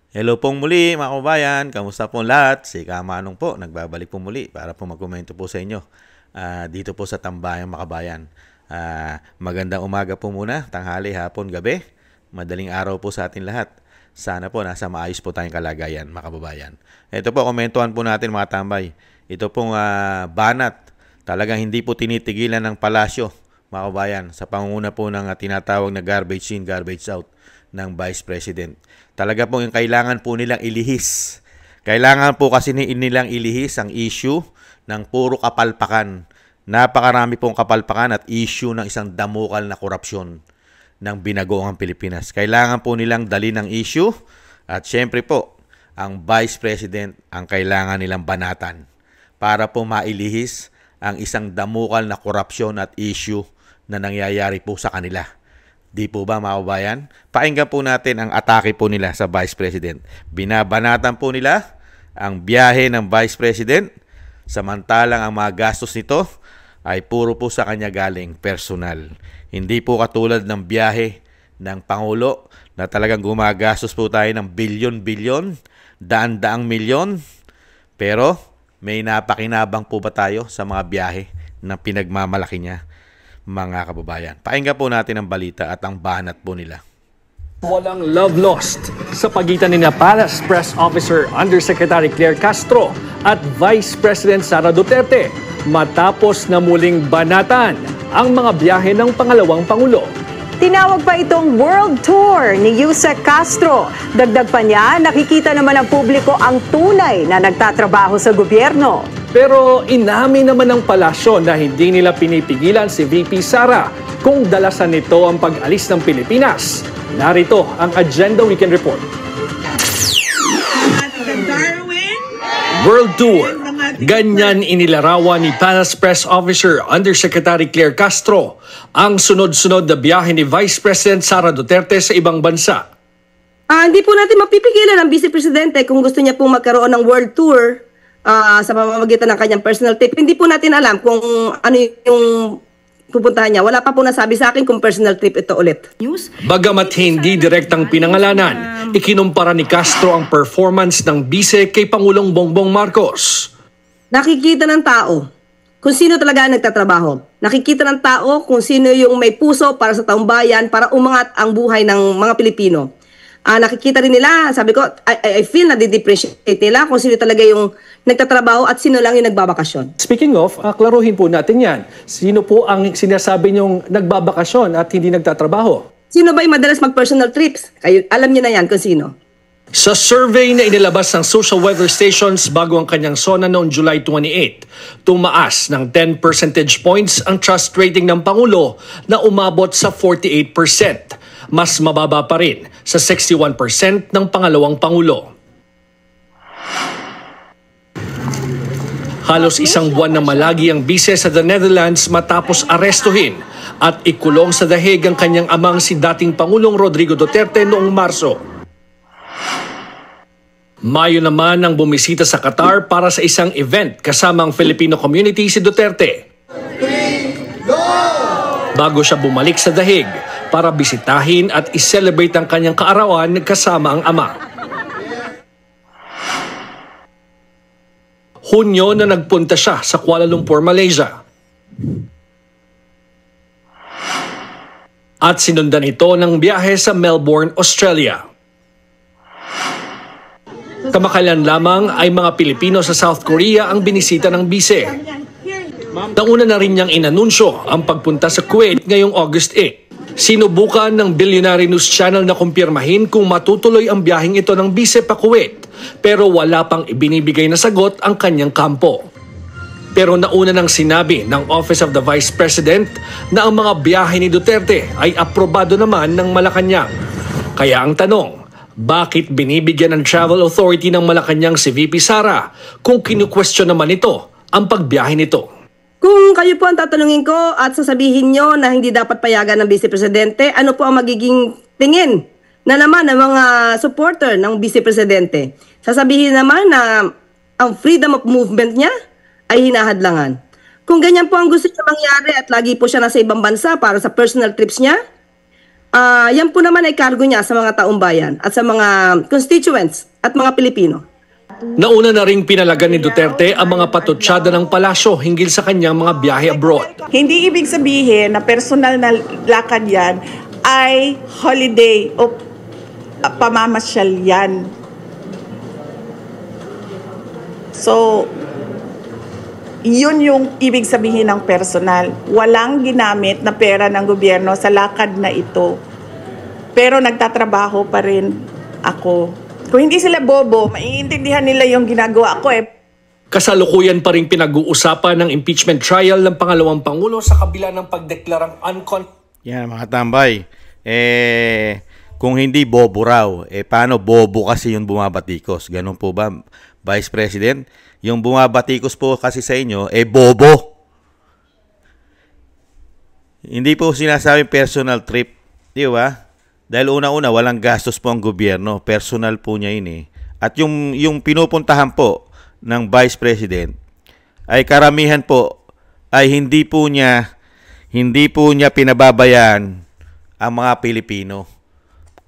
Hello pong muli mga kababayan, kamusta po lahat? Si Kamanong po, nagbabalik po muli para po magkomento po sa inyo dito po sa Tambayang Makabayan. Magandang umaga po muna, tanghali, hapon, gabi, madaling araw po sa atin lahat. Sana po nasa maayos po tayong kalagayan mga kababayan. Ito po, komentuhan po natin mga tambay. Ito pong banat, talagang hindi po tinitigilan ng palasyo mga kababayan sa pangunguna po ng tinatawag na garbage in, garbage out ng Vice President. Talaga po yung kailangan po nilang ilihis. Kailangan po kasi nilang ilihis ang issue ng puro kapalpakan. Napakarami pong kapalpakan at issue ng isang damukal na korupsyon ng binagoong Pilipinas. Kailangan po nilang dali ng issue at syempre po, ang Vice President ang kailangan nilang banatan para po mailihis ang isang damukal na korupsyon at issue na nangyayari po sa kanila. Di po ba mga kababayan? Pakinggan po natin ang atake po nila sa Vice President. Binabanatan po nila ang biyahe ng Vice President, samantalang ang mga gastos nito ay puro po sa kanya galing personal. Hindi po katulad ng biyahe ng Pangulo na talagang gumagastos po tayo ng bilyon-bilyon, daan-daang milyon. Pero may napakinabang po ba tayo sa mga biyahe na pinagmamalaki niya? Mga kababayan, pakinggan po natin ang balita at ang banat po nila. Walang love lost sa pagitan ni Palace Press Officer Undersecretary Claire Castro at Vice President Sara Duterte matapos na muling banatan ang mga biyahe ng pangalawang Pangulo. Tinawag pa itong World Tour ni Yusek Castro. Dagdag pa niya, nakikita naman ng publiko ang tunay na nagtatrabaho sa gobyerno. Pero inamin naman ng palasyo na hindi nila pinipigilan si VP Sara kung dalasan nito ang pag-alis ng Pilipinas. Narito ang Agenda Weekend Report. World Tour. Ganyan inilarawan ni Palace Press Officer Undersecretary Claire Castro ang sunod-sunod na biyahe ni Vice President Sara Duterte sa ibang bansa. Hindi po natin mapipigilan ang Vice Presidente kung gusto niya pong magkaroon ng World Tour sa pamamagitan ng kanyang personal trip. Hindi po natin alam kung ano yung pupuntahan niya. Wala pa po nasabi sa akin kung personal trip ito ulit. Bagamat hindi direktang pinangalanan, ikinumpara ni Castro ang performance ng bise kay Pangulong Bongbong Marcos. Nakikita ng tao kung sino talaga nagtatrabaho. Nakikita ng tao kung sino yung may puso para sa taong bayan, para umangat ang buhay ng mga Pilipino. Nakikita rin nila, sabi ko, I feel na di-depreciate nila kung sino talaga yung nagtatrabaho at sino lang yung nagbabakasyon. Speaking of, klaruhin po natin yan. Sino po ang sinasabi niyong nagbabakasyon at hindi nagtatrabaho? Sino ba yung madalas mag-personal trips? Kayo, alam niyo na yan kung sino. Sa survey na inilabas ng Social Weather Stations bago ang kanyang SONA noong July 28, tumaas ng 10 percentage points ang trust rating ng Pangulo na umabot sa 48%. Mas mababa pa rin sa 61% ng pangalawang Pangulo. Halos isang buwan na malagi ang bise sa The Netherlands matapos arestuhin at ikulong sa The Hague ang kanyang amang si dating Pangulong Rodrigo Duterte noong Marso. Mayo naman ang bumisita sa Qatar para sa isang event kasama ang Filipino community si Duterte. Bago siya bumalik sa The Hague para bisitahin at i-celebrate ang kanyang kaarawan kasama ang ama. Hunyo na nagpunta siya sa Kuala Lumpur, Malaysia. At sinundan ito ng biyahe sa Melbourne, Australia. Kamakailan lamang ay mga Pilipino sa South Korea ang binisita ng bise. Nauna na rin niyang inanunsyo ang pagpunta sa Kuwait ngayong August 8. Sinubukan ng Billionaire News Channel na kumpirmahin kung matutuloy ang biyaheng ito ng bise pa Kuwait, pero wala pang ibinibigay na sagot ang kanyang kampo. Pero nauna nang sinabi ng Office of the Vice President na ang mga biyahe ni Duterte ay aprobado naman ng Malacanang. Kaya ang tanong, bakit binibigyan ng Travel Authority ng Malacanang si VP Sara kung kinukwestiyon naman ito ang pagbiyahe nito? Kung kayo po ang tatanungin ko at sasabihin nyo na hindi dapat payagan ng Vice Presidente, ano po ang magiging tingin na naman ng mga supporter ng Vice Presidente? Sasabihin naman na ang freedom of movement niya ay hinahadlangan. Kung ganyan po ang gusto niya mangyari at lagi po siya nasa ibang bansa para sa personal trips niya, yan po naman ay cargo niya sa mga taong bayan at sa mga constituents at mga Pilipino. Nauna na ring pinalagan ni Duterte ang mga patutsada ng palasyo hinggil sa kanyang mga biyahe abroad. Hindi ibig sabihin na personal na lakad yan ay holiday o pamamasyal yan. So, yun yung ibig sabihin ng personal. Walang ginamit na pera ng gobyerno sa lakad na ito. Pero nagtatrabaho pa rin ako. Kung hindi sila bobo, maiintindihan nila yung ginagawa ko eh. Kasalukuyan pa rin pinag-uusapan ng impeachment trial ng pangalawang Pangulo sa kabila ng pagdeklarang Yan mga tambay. Kung hindi bobo raw, paano bobo kasi yung bumabatikos? Ganun po ba, Vice President? Yung bumabatikos po kasi sa inyo, bobo. Hindi po sinasabing personal trip. Di ba? Dahil una-una, walang gastos po ang gobyerno. Personal po niya yun . At yung pinupuntahan po ng Vice President, ay karamihan po, ay hindi po niya pinababayaan ang mga Pilipino.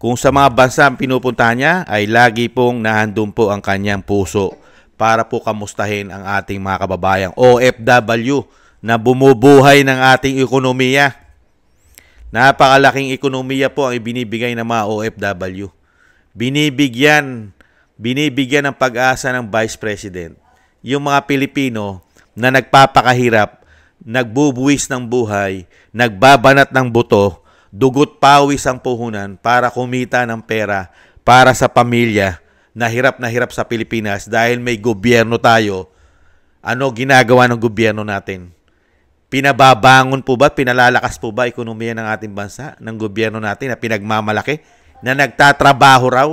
Kung sa mga bansa ang pinupuntahan niya, ay lagi pong nahandun po ang kanyang puso para po kamustahin ang ating mga kababayang OFW na bumubuhay ng ating ekonomiya. Napakalaking ekonomiya po ang ibinibigay ng mga OFW. Binibigyan ng pag-asa ng Vice President yung mga Pilipino na nagpapakahirap, nagbubuwis ng buhay, nagbabanat ng buto, dugot pawis ang puhunan para kumita ng pera para sa pamilya na hirap sa Pilipinas dahil may gobyerno tayo. Ano ginagawa ng gobyerno natin? Pinababangon po ba, pinalalakas po ba ekonomiya ng ating bansa, ng gobyerno natin na pinagmamalaki, na nagtatrabaho raw?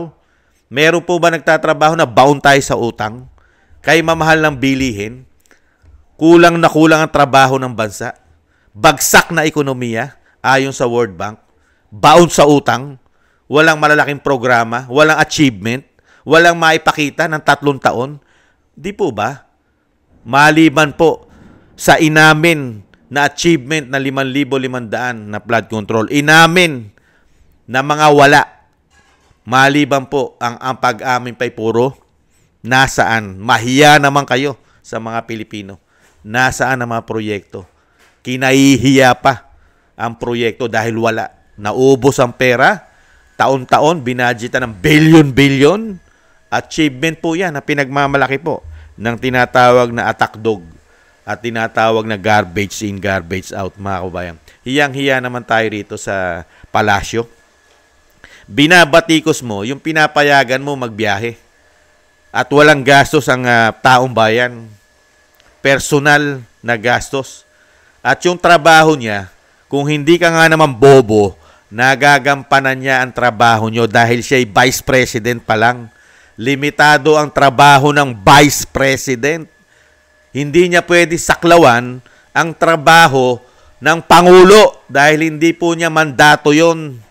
Meron po ba nagtatrabaho na baon tayo sa utang? Kay mamahal ng bilihin? Kulang na kulang ang trabaho ng bansa? Bagsak na ekonomiya ayon sa World Bank? Baon sa utang? Walang malalaking programa? Walang achievement? Walang maipakita ng 3 taon? Di po ba? Maliban po sa inamin na achievement na 5,500 na flood control, inamin na mga wala. Maliban po ang pag-amin pa'y puro nasaan. Mahiya naman kayo sa mga Pilipino. Nasaan ang mga proyekto? Kinahihiya pa ang proyekto dahil wala. Naubos ang pera. Taon-taon, binadgetan ng billion-billion. Achievement po yan na pinagmamalaki po ng tinatawag na attack dog at tinatawag na garbage in, garbage out, mga kabayan. Hiyang-hiya naman tayo rito sa palasyo. Binabatikos mo, yung pinapayagan mo magbiyahe at walang gastos ang taong bayan. Personal na gastos. At yung trabaho niya, kung hindi ka nga naman bobo, nagagampanan niya ang trabaho niyo dahil siya'y Vice President pa lang. Limitado ang trabaho ng Vice President. Hindi niya pwede saklawan ang trabaho ng Pangulo dahil hindi po niya mandato yon.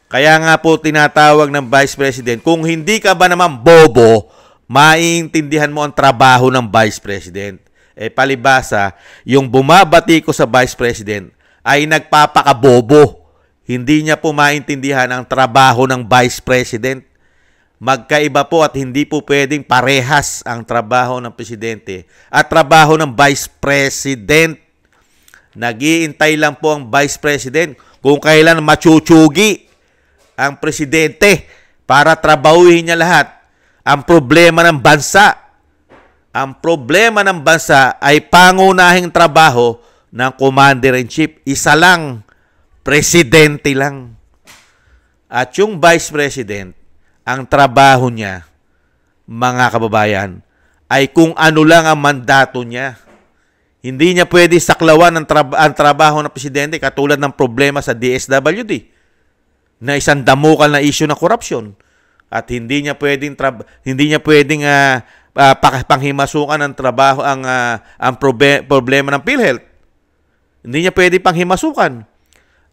Kaya nga po tinatawag ng Vice President, kung hindi ka ba naman bobo, maiintindihan mo ang trabaho ng Vice President. Palibasa, yung bumabati ko sa Vice President ay nagpapakabobo. Hindi niya po maintindihan ang trabaho ng Vice President. Magkaiba po at hindi po pwedeng parehas ang trabaho ng Presidente at trabaho ng Vice President. Nag-iintay lang po ang Vice President kung kailan machuchugi ang Presidente para trabahuhin niya lahat. Ang problema ng bansa, ay pangunahing trabaho ng Commander-in-Chief. Isa lang, Presidente lang. At yung Vice President, ang trabaho niya, mga kababayan, ay kung ano lang ang mandato niya. Hindi niya pwede saklawan ang trabaho ng Presidente katulad ng problema sa DSWD na isang damukal na issue ng korupsyon. At hindi niya pwedeng panghimasukan ang trabaho ang problema ng PhilHealth. Hindi niya pwedeng panghimasukan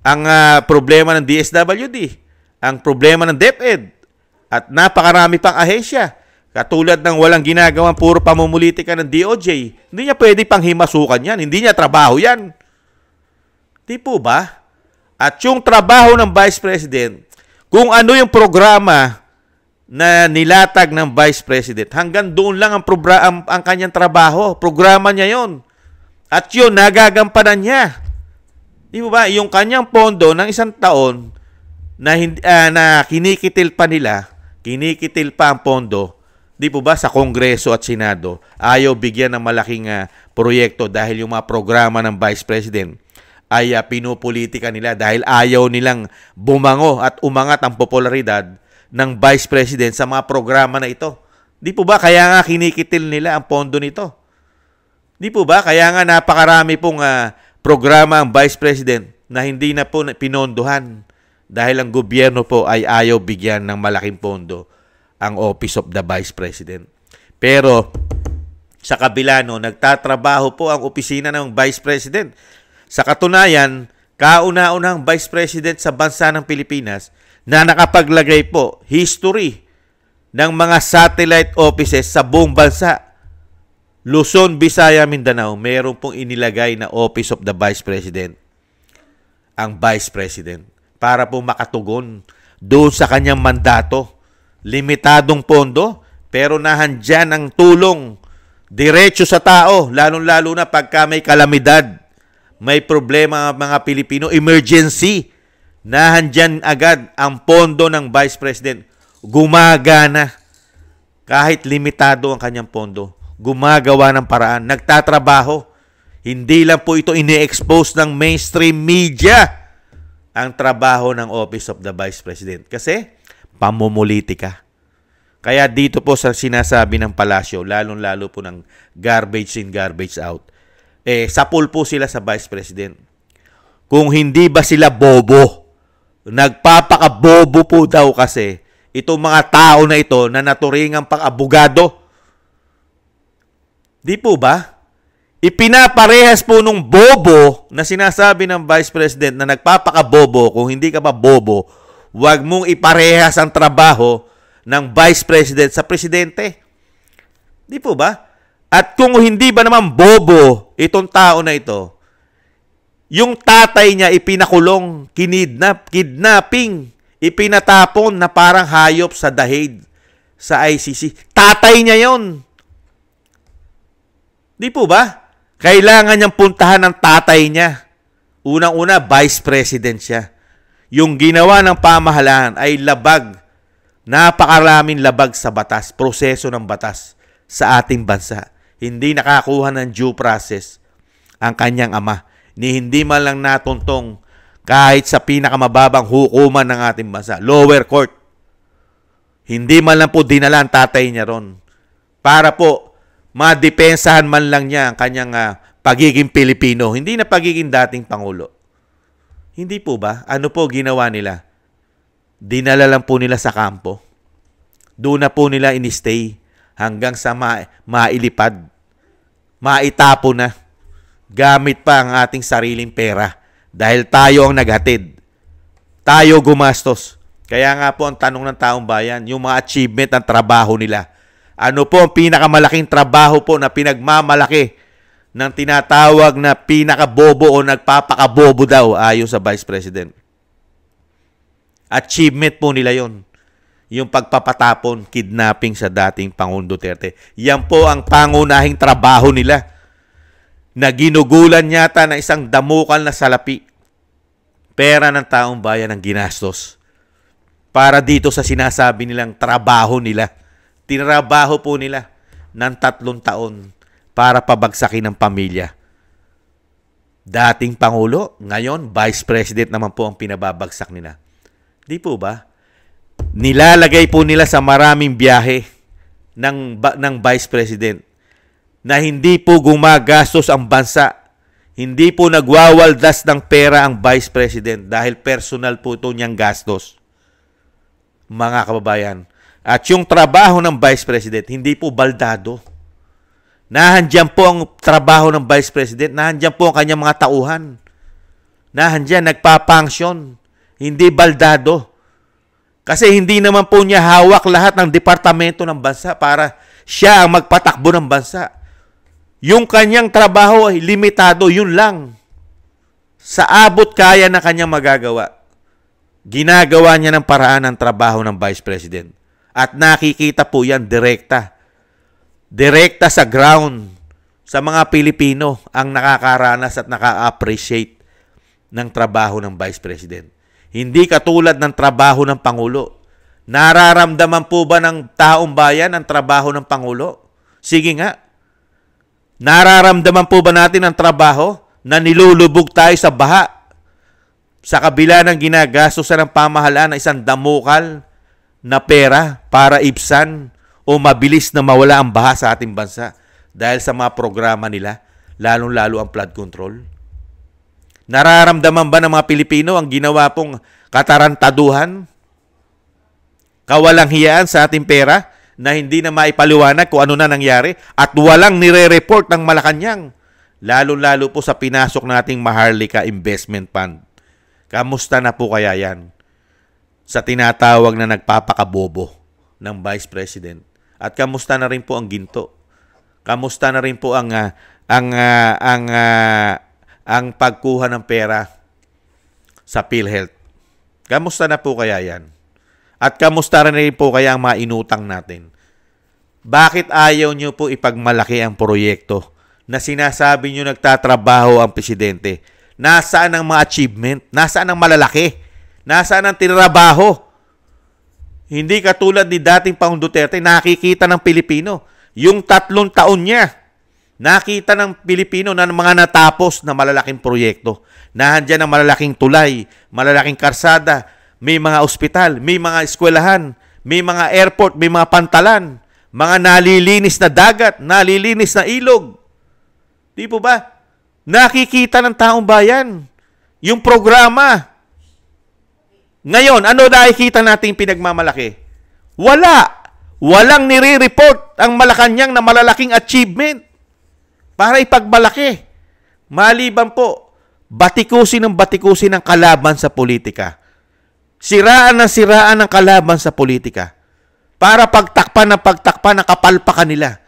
ang problema ng DSWD, ang problema ng DepEd. At napakarami pang ahensya. Katulad ng walang ginagawang puro pamumulitika ng DOJ. Hindi niya pwede pang himasukan yan. Hindi niya trabaho yan. Di po ba? At yung trabaho ng Vice President, kung ano yung programa na nilatag ng Vice President, hanggang doon lang ang kanyang trabaho. Programa niya yon. At yun, nagagampanan niya. Di ba? Yung kanyang pondo ng isang taon na kinikitil pa nila, kinikitil pa ang pondo, di po ba, sa Kongreso at Senado, ayaw bigyan ng malaking proyekto dahil yung mga programa ng Vice President ay pinupolitika nila dahil ayaw nilang bumango at umangat ang popularidad ng Vice President sa mga programa na ito. Di po ba? Kaya nga kinikitil nila ang pondo nito. Di po ba? Kaya nga napakarami pong programa ang Vice President na hindi na po pinondohan dahil ang gobyerno po ay ayaw bigyan ng malaking pondo ang Office of the Vice President. Pero sa kabila no, nagtatrabaho po ang opisina ng Vice President. Sa katunayan, kauna-unang Vice President sa bansa ng Pilipinas na nakapaglagay po history ng mga satellite offices sa buong bansa. Luzon, Visayas, Mindanao, mayroon pong inilagay na Office of the Vice President ang Vice President para po makatugon doon sa kanyang mandato. Limitadong pondo, pero nahandyan ang tulong diretso sa tao, lalong-lalo na pagka may kalamidad, may problema ang mga Pilipino, emergency, nahandyan agad ang pondo ng Vice President. Gumagana. Kahit limitado ang kanyang pondo, gumagawa ng paraan, nagtatrabaho. Hindi lang po ito ini-expose ng mainstream media ang trabaho ng Office of the Vice President. Kasi, pamumulitika. Kaya dito po sa sinasabi ng palasyo, lalong-lalo po ng garbage in, garbage out, sapul po sila sa Vice President. Kung hindi ba sila bobo, nagpapakabobo po daw kasi itong mga tao na ito na naturingang pang-abogado. Di po ba? Ipinaparehas po nung bobo na sinasabi ng Vice President na nagpapakabobo, kung hindi ka ba bobo, huwag mong iparehas ang trabaho ng Vice President sa Presidente. Di po ba? At kung hindi ba naman bobo itong tao na ito, yung tatay niya ipinakulong, kidnapping, ipinatapon na parang hayop sa dahig sa ICC. Tatay niya yon. Di po ba? Kailangan niyang puntahan ng tatay niya. Unang-una, Vice President siya. Yung ginawa ng pamahalaan ay labag. Napakaraming labag sa batas, proseso ng batas sa ating bansa. Hindi nakakuha ng due process ang kanyang ama. Hindi man lang natuntong kahit sa pinakamababang hukuman ng ating bansa, lower court. Hindi man lang po dinala ang tatay niya ron para po madepensahan man lang niya ang kanyang pagiging Pilipino, hindi na pagiging dating Pangulo. Hindi po ba? Ano po ginawa nila? Dinala lang po nila sa kampo. Doon na po nila in-stay hanggang sa mailipad. Maitapo na. Gamit pa ang ating sariling pera. Dahil tayo ang naghatid. Tayo gumastos. Kaya nga po ang tanong ng taong bayan, yung mga achievement ng trabaho nila. Ano po ang pinakamalaking trabaho po na pinagmamalaki ng tinatawag na pinakabobo o nagpapakabobo daw ayon sa Vice President? Achievement po nila yon. Yung pagpapatapon, kidnapping sa dating Pangulong Duterte. Yan po ang pangunahing trabaho nila na ginugulan yata ng isang damukal na salapi. Pera ng taong bayan ang ginastos para dito sa sinasabi nilang trabaho nila. Tinrabaho po nila ng 3 taon para pabagsakin ang pamilya. Dating Pangulo, ngayon Vice President naman po ang pinababagsak nila. Di po ba? Nilalagay po nila sa maraming biyahe ng Vice President na hindi po gumagastos ang bansa. Hindi po nagwawaldas ng pera ang Vice President dahil personal po ito niyang gastos. Mga kababayan. At yung trabaho ng Vice President, hindi po baldado. Nahandyan po ang trabaho ng Vice President. Nahandyan po ang kanyang mga tauhan. Nahandyan, nagpapanksyon. Hindi baldado. Kasi hindi naman po niya hawak lahat ng departamento ng bansa para siya ang magpatakbo ng bansa. Yung kanyang trabaho ay limitado, yun lang. sa abot kaya na kanyang magagawa, ginagawa niya ng paraan ng trabaho ng Vice President. At nakikita po yan direkta. Direkta sa ground sa mga Pilipino ang nakakaranas at naka-appreciate ng trabaho ng Vice President. Hindi katulad ng trabaho ng Pangulo. Nararamdaman po ba ng taong bayan ang trabaho ng Pangulo? Sige nga. Nararamdaman po ba natin ang trabaho na nilulubog tayo sa baha sa kabila ng ginagastosan ng pamahalaan na isang damukal na pera para ibsan o mabilis na mawala ang baha sa ating bansa dahil sa mga programa nila, lalong-lalo ang flood control? Nararamdaman ba ng mga Pilipino ang ginawa pong katarantaduhan, kawalang hiyaan sa ating pera na hindi na maipaliwanag kung ano na nangyari at walang nire-report ng Malacanang, lalo-lalo po sa pinasok nating Maharlika Investment Fund? Kamusta na po kaya yan sa tinatawag na nagpapakabobo ng Vice President? At kamusta na rin po ang ginto? Kamusta na rin po ang pagkuha ng pera sa PhilHealth? Kamusta na po kaya yan? At kamusta rin po kaya ang mga inutang natin? Bakit ayaw nyo po ipagmalaki ang proyekto na sinasabi nyo nagtatrabaho ang presidente? Nasaan ang mga achievement? Nasaan ang malalaki? Nasaan ang tinrabaho? Hindi katulad ni dating Pangulong Duterte, nakikita ng Pilipino. Yung 3 taon niya, nakita ng Pilipino na mga natapos na malalaking proyekto. Nahandyan ang malalaking tulay, malalaking karsada, may mga ospital, may mga eskwelahan, may mga airport, may mga pantalan, mga nalilinis na dagat, nalilinis na ilog. Di po ba? Nakikita ng taong bayan yung programa. Ngayon, ano nakikita natin pinagmamalaki? Walang nire-report ang Malacanang na malalaking achievement para ipagmalaki. Maliban po, batikusin ng kalaban sa politika. Siraan ng kalaban sa politika para pagtakpan ng kapalpakan nila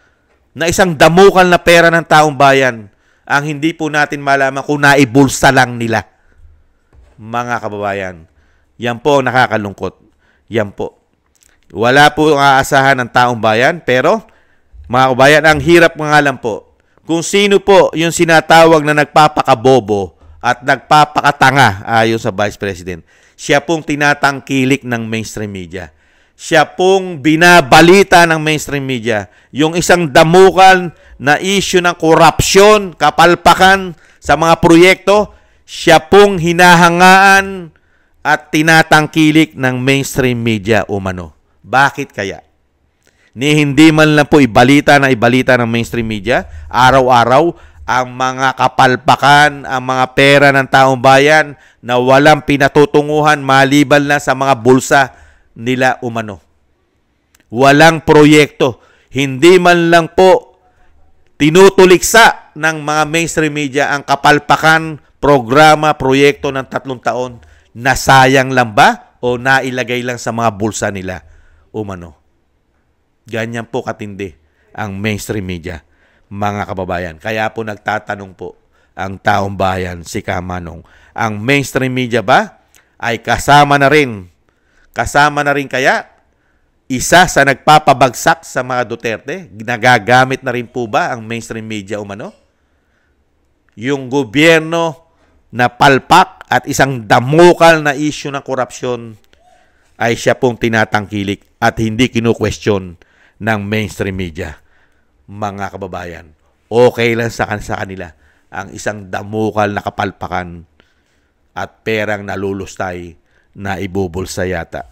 na isang damukal na pera ng taong bayan ang hindi po natin malaman kung naibulsa lang nila. Mga kababayan, yan po ang nakakalungkot. Yan po. Wala po ang aasahan ng taong bayan, pero mga kababayan, ang hirap nga lang po kung sino po yung sinatawag na nagpapakabobo at nagpapakatanga ayon sa Vice President. Siya pong tinatangkilik ng mainstream media. Siya pong binabalita ng mainstream media. Yung isang damukal na issue ng korupsyon, kapalpakan sa mga proyekto, siya pong hinahangaan at tinatangkilik ng mainstream media umano. Bakit kaya? Hindi man lang po ibalita ng mainstream media, araw-araw, ang mga kapalpakan, ang mga pera ng taong bayan na walang pinatutunguhan maliban na sa mga bulsa nila umano. Walang proyekto. Hindi man lang po tinutuliksa ng mga mainstream media ang kapalpakan, programa, proyekto ng 3 taon. Nasayang lang ba o nailagay lang sa mga bulsa nila umano? Ganyan po katindi ang mainstream media, mga kababayan. Kaya po nagtatanong po ang taong bayan, si Kamanong, ang mainstream media ba ay kasama na rin kaya isa sa nagpapabagsak sa mga Duterte? Nagagamit na rin po ba ang mainstream media umano? Yung gobyerno na palpak at isang damukal na issue ng korupsyon ay siya pong tinatangkilik at hindi kinu-question ng mainstream media. Mga kababayan, okay lang sa kanila ang isang damukal na kapalpakan at perang nalulustay na ibubulsa yata.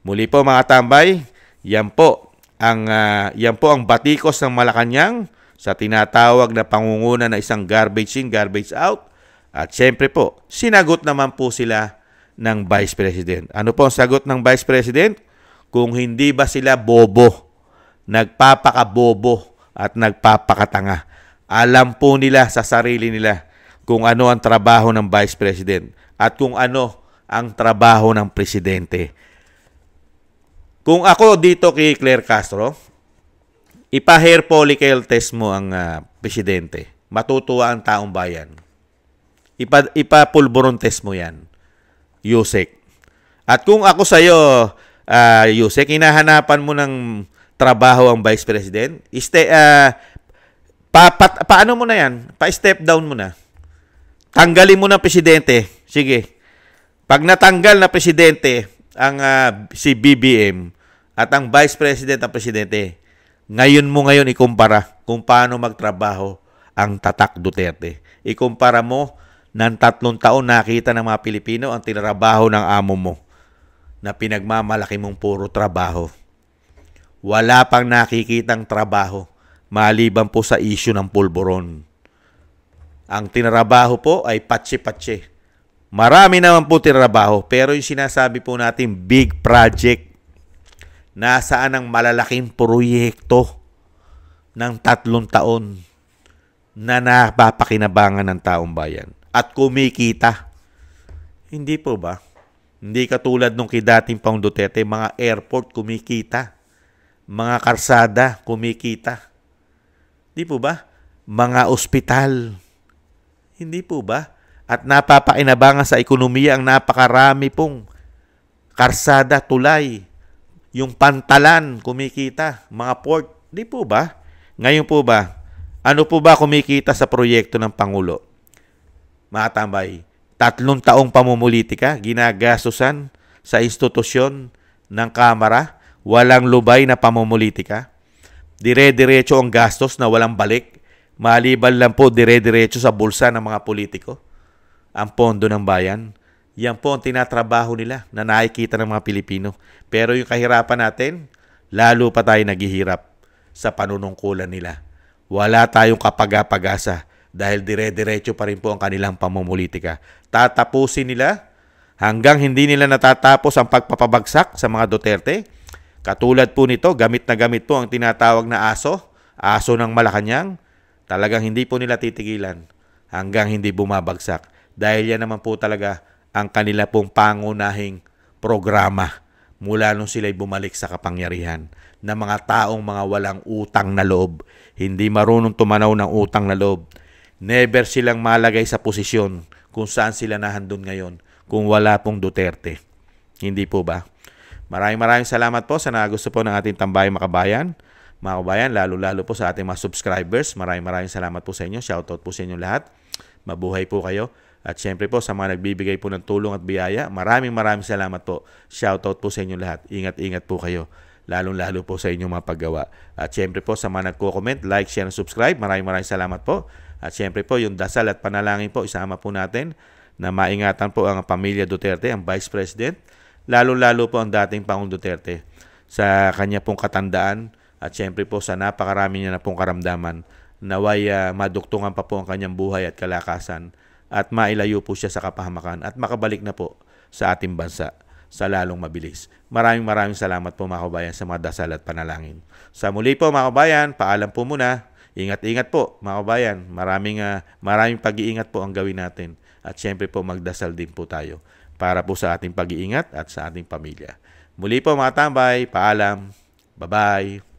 Muli po mga tambay, yan po ang batikos ng Malacanang sa tinatawag na pangunguna na isang garbage in, garbage out. At syempre po, sinagot naman po sila ng Vice President. Ano po ang sagot ng Vice President? Kung hindi ba sila bobo, nagpapakabobo at nagpapakatanga. Alam po nila sa sarili nila kung ano ang trabaho ng Vice President at kung ano ang trabaho ng Presidente. Kung ako dito kay Claire Castro, ipa-hair follicle test mo ang Presidente. Matutuwa ang taong bayan. Ipapulburon test mo yan, Yusek. At kung ako sa'yo, Yusek, hinahanapan mo ng trabaho ang Vice President, paano mo na yan? Pa-step down mo na. Tanggalin mo na presidente. Sige. Pag natanggal na presidente ang si BBM at ang Vice President ang presidente, ngayon ikumpara kung paano magtrabaho ang Tatak Duterte. Ikumpara mo ng 3 taon nakita ng mga Pilipino ang tinrabaho ng amo mo na pinagmamalaki mong puro trabaho. Wala pang nakikitang trabaho maliban po sa issue ng pulburon. Ang tinrabaho po ay patsi-patsi. Marami naman po tinrabaho, pero yung sinasabi po natin big project, nasaan ang malalaking proyekto ng 3 taon na napapakinabangan ng taong bayan at kumikita. Hindi po ba? Hindi katulad nung dating Pang Duterte, mga airport kumikita, mga karsada kumikita. Hindi po ba? Mga ospital. Hindi po ba? At napapakinabangan sa ekonomiya ang napakarami pong karsada, tulay, yung pantalan kumikita, mga port. Hindi po ba? Ngayon po ba? Ano po ba kumikita sa proyekto ng Pangulo? Mga tambay, 3 taong pamumulitika, ginagastusan sa institusyon ng Kamara, walang lubay na pamumulitika. Dire-diretso ang gastos na walang balik. Maliban lang po dire-diretso sa bulsa ng mga politiko. Ang pondo ng bayan. Yan po ang tinatrabaho nila na nakikita ng mga Pilipino. Pero yung kahirapan natin, lalo pa tayo naghihirap sa panunungkulan nila. Wala tayong kapag-pag-asa dahil dire-diretso pa rin po ang kanilang pamumulitika. Tatapusin nila hanggang hindi nila natatapos ang pagpapabagsak sa mga Duterte. Katulad po nito, gamit na gamit po ang tinatawag na aso ng Malacanang. Talagang hindi po nila titigilan hanggang hindi bumabagsak. Dahil yan naman po talaga ang kanila pong pangunahing programa mula nung sila'y bumalik sa kapangyarihan na mga taong mga walang utang na loob, hindi marunong tumanaw ng utang na loob. Never silang malagay sa posisyon kung saan sila nahandun ngayon kung wala pong Duterte. Hindi po ba? Maraming salamat po sa nagusto po ng ating Tambayang Makabayan. Mga kabayan, lalo-lalo po sa ating mga subscribers. Maraming salamat po sa inyo. Shoutout po sa inyo lahat. Mabuhay po kayo. At syempre po sa mga nagbibigay po ng tulong at biyaya, maraming salamat po. Shoutout po sa inyo lahat. Ingat-ingat po kayo. Lalong-lalo po sa inyong mga paggawa. At syempre po sa mga nagko-comment, like, share, and subscribe. Maraming salamat po. At syempre po yung dasal at panalangin po, isama po natin na maingatan po ang pamilya Duterte, ang Vice President. Lalong-lalo po ang dating Pangulong Duterte sa kanya pong katandaan. At syempre po sa napakarami niya na pong karamdaman, naway maduktungan pa po ang kanyang buhay at kalakasan at mailayo po siya sa kapahamakan at makabalik na po sa ating bansa sa lalong mabilis. Maraming salamat po mga kabayan sa mga dasal at panalangin. Sa muli po mga kabayan, paalam po muna. Ingat-ingat po mga kabayan. Maraming pag-iingat po ang gawin natin. At syempre po magdasal din po tayo para po sa ating pag-iingat at sa ating pamilya. Muli po mga tambay, paalam. Bye-bye.